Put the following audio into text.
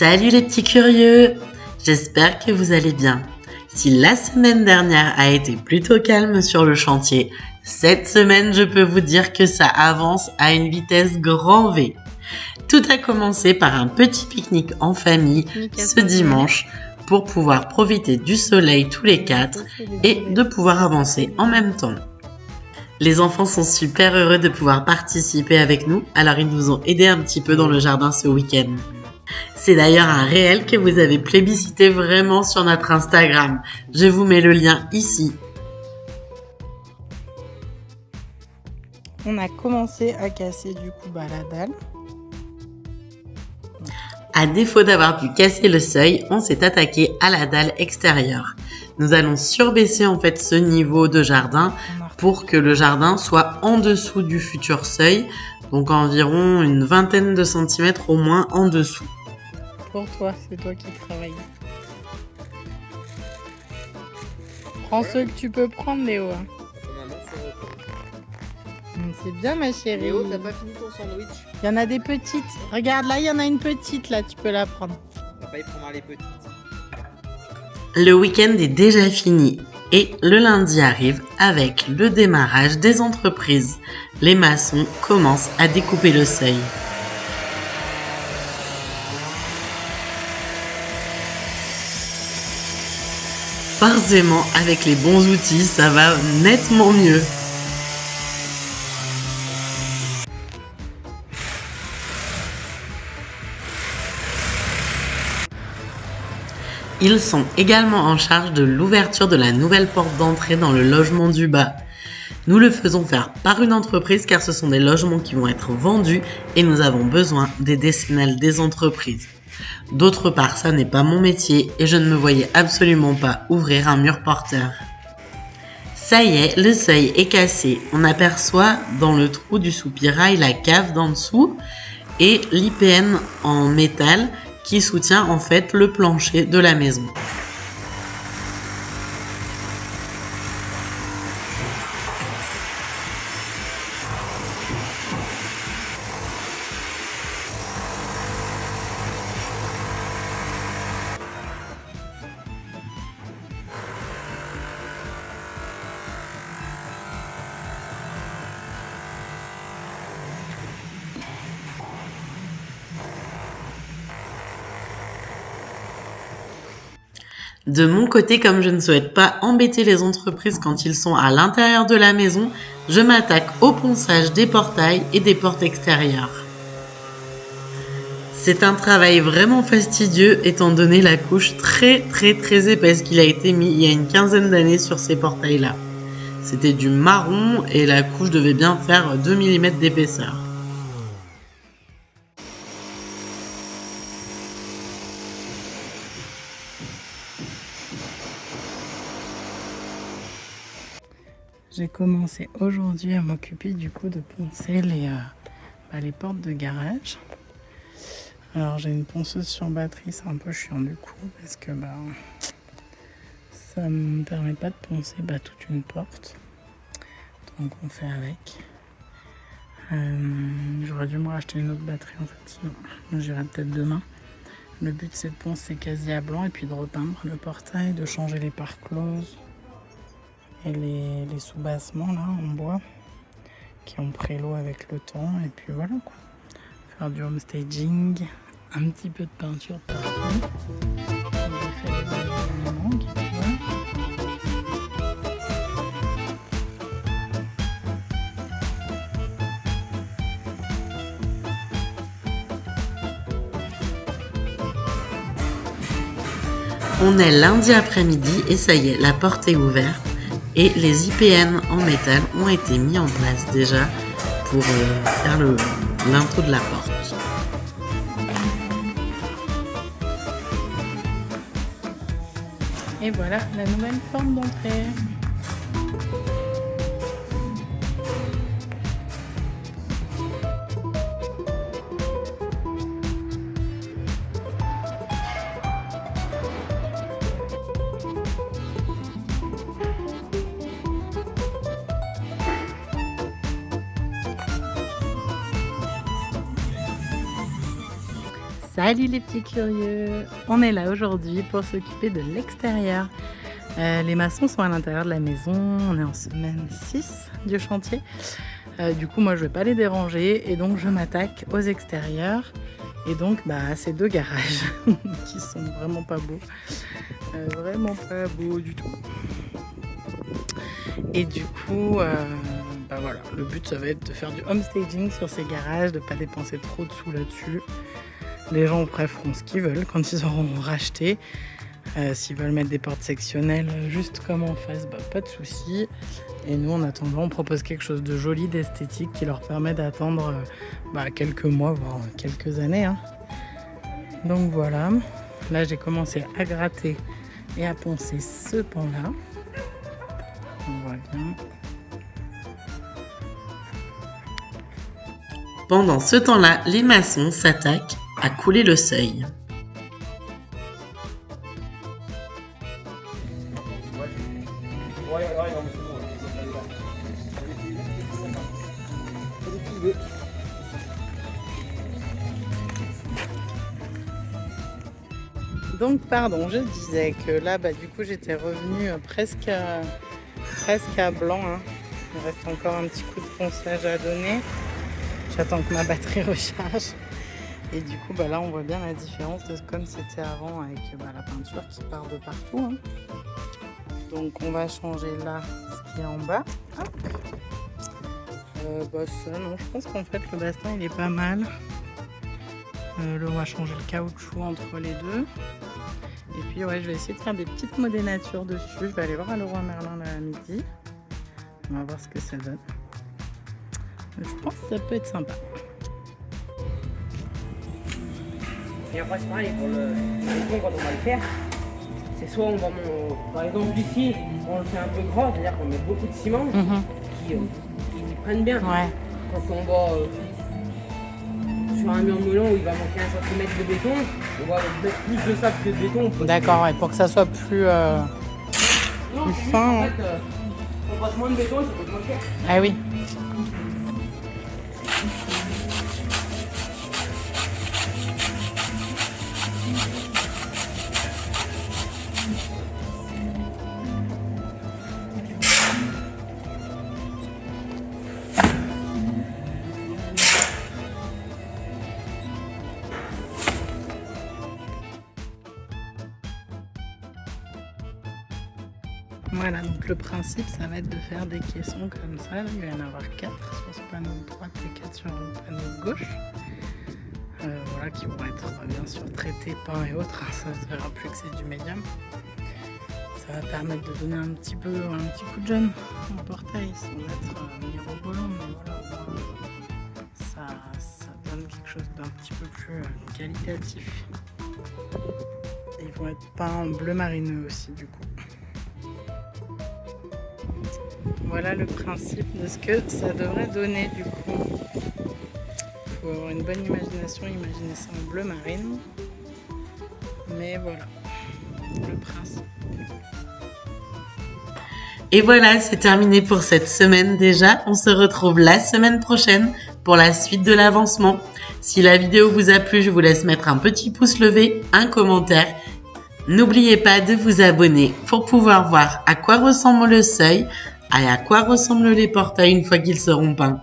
Salut les petits curieux! J'espère que vous allez bien. Si la semaine dernière a été plutôt calme sur le chantier, cette semaine je peux vous dire que ça avance à une vitesse grand V. Tout a commencé par un petit pique-nique en famille ce dimanche pour pouvoir profiter du soleil tous les quatre et de pouvoir avancer en même temps. Les enfants sont super heureux de pouvoir participer avec nous, alors ils nous ont aidés un petit peu dans le jardin ce week-end. C'est d'ailleurs un réel que vous avez plébiscité vraiment sur notre Instagram. Je vous mets le lien ici. On a commencé à casser du coup la dalle. À défaut d'avoir pu casser le seuil, on s'est attaqué à la dalle extérieure. Nous allons surbaisser en fait ce niveau de jardin pour que le jardin soit en dessous du futur seuil, donc environ une vingtaine de centimètres au moins en dessous. Pour toi, c'est toi qui travailles. Prends ceux que tu peux prendre, Léo. C'est bien, ma chérie. Léo, t'as pas fini ton sandwich? Il y en a des petites. Regarde, là, il y en a une petite, là, tu peux la prendre. Papa, il prendra les petites. Le week-end est déjà fini et le lundi arrive avec le démarrage des entreprises. Les maçons commencent à découper le seuil. Forcément, avec les bons outils, ça va nettement mieux. Ils sont également en charge de l'ouverture de la nouvelle porte d'entrée dans le logement du bas. Nous le faisons faire par une entreprise car ce sont des logements qui vont être vendus et nous avons besoin des décennales des entreprises. D'autre part, ça n'est pas mon métier et je ne me voyais absolument pas ouvrir un mur porteur. Ça y est, le seuil est cassé. On aperçoit dans le trou du soupirail la cave d'en dessous et l'IPN en métal qui soutient en fait le plancher de la maison. De mon côté, comme je ne souhaite pas embêter les entreprises quand ils sont à l'intérieur de la maison, je m'attaque au ponçage des portails et des portes extérieures. C'est un travail vraiment fastidieux étant donné la couche très épaisse qu'il a été mis il y a une quinzaine d'années sur ces portails-là. C'était du marron et la couche devait bien faire 2 mm d'épaisseur. J'ai commencé aujourd'hui à m'occuper du coup de poncer les portes de garage. Alors j'ai une ponceuse sur batterie, c'est un peu chiant du coup parce que ça me permet pas de poncer toute une porte. Donc on fait avec. J'aurais dû me racheter une autre batterie en fait, sinon j'irai peut-être demain. Le but c'est de poncer quasi à blanc et puis de repeindre le portail, de changer les parts closes et les sous-bassements là en bois qui ont pris l'eau avec le temps et puis voilà quoi. Faire du home staging, un petit peu de peinture partout. J'ai fait les alignements qui On est lundi après-midi et ça y est, la porte est ouverte et les IPN en métal ont été mis en place déjà pour faire l'intro de la porte. Et voilà la nouvelle porte d'entrée. Salut les petits curieux! On est là aujourd'hui pour s'occuper de l'extérieur. Les maçons sont à l'intérieur de la maison, on est en semaine 6 du chantier. Du coup moi je vais pas les déranger et donc je m'attaque aux extérieurs et donc à ces deux garages qui sont vraiment pas beaux. Vraiment pas beaux du tout. Et du coup, voilà, le but ça va être de faire du homestaging sur ces garages, de pas dépenser trop de sous là-dessus. Les gens après feront ce qu'ils veulent quand ils auront racheté. S'ils veulent mettre des portes sectionnelles juste comme en face, pas de souci. Et nous en attendant, on propose quelque chose de joli, d'esthétique qui leur permet d'attendre quelques mois, voire quelques années. Hein. Donc voilà, là j'ai commencé à gratter et à poncer ce pan-là. On voit bien. Pendant ce temps-là, les maçons s'attaquent à couler le seuil. Donc pardon, je disais que là du coup j'étais revenue presque à blanc. Hein. Il reste encore un petit coup de ponçage à donner. J'attends que ma batterie recharge. Et du coup là on voit bien la différence de comme c'était avant avec la peinture qui part de partout. Hein. Donc on va changer là ce qui est en bas. Hop. Ça non, je pense qu'en fait le bastin il est pas mal. On va changer le caoutchouc entre les deux. Et puis je vais essayer de faire des petites modénatures dessus. Je vais aller voir à Leroy Merlin là à midi. On va voir ce que ça donne. Je pense que ça peut être sympa. Et après c'est pareil pour le béton quand on va le faire. C'est soit on va par exemple ici, on le fait un peu gras, c'est-à-dire qu'on met beaucoup de ciment qui prennent bien. Ouais. Quand on va sur un mur moulant où il va manquer 1 cm de béton, on va mettre plus de sable que de béton. D'accord, pour que ça soit plus fin. En fait, on passe moins de béton et ça coûte moins cher. Ah oui. Voilà, donc le principe, ça va être de faire des caissons comme ça. Là, il va y en avoir 4 sur ce panneau de droite et 4 sur le panneau de gauche. Qui vont être bien sûr traités, peints et autres. Ça ne se verra plus que c'est du médium. Ça va permettre de donner un petit coup de jeune au portail sans être mirobolant. Mais voilà, ça donne quelque chose d'un petit peu plus qualitatif. Et ils vont être peints en bleu marineux aussi du coup. Voilà le principe de ce que ça devrait donner du coup. Il faut avoir une bonne imagination, imaginer ça en bleu marine. Mais voilà, le principe. Et voilà, c'est terminé pour cette semaine déjà. On se retrouve la semaine prochaine pour la suite de l'avancement. Si la vidéo vous a plu, je vous laisse mettre un petit pouce levé, un commentaire. N'oubliez pas de vous abonner pour pouvoir voir à quoi ressemble le seuil et à quoi ressemblent les portails une fois qu'ils seront peints.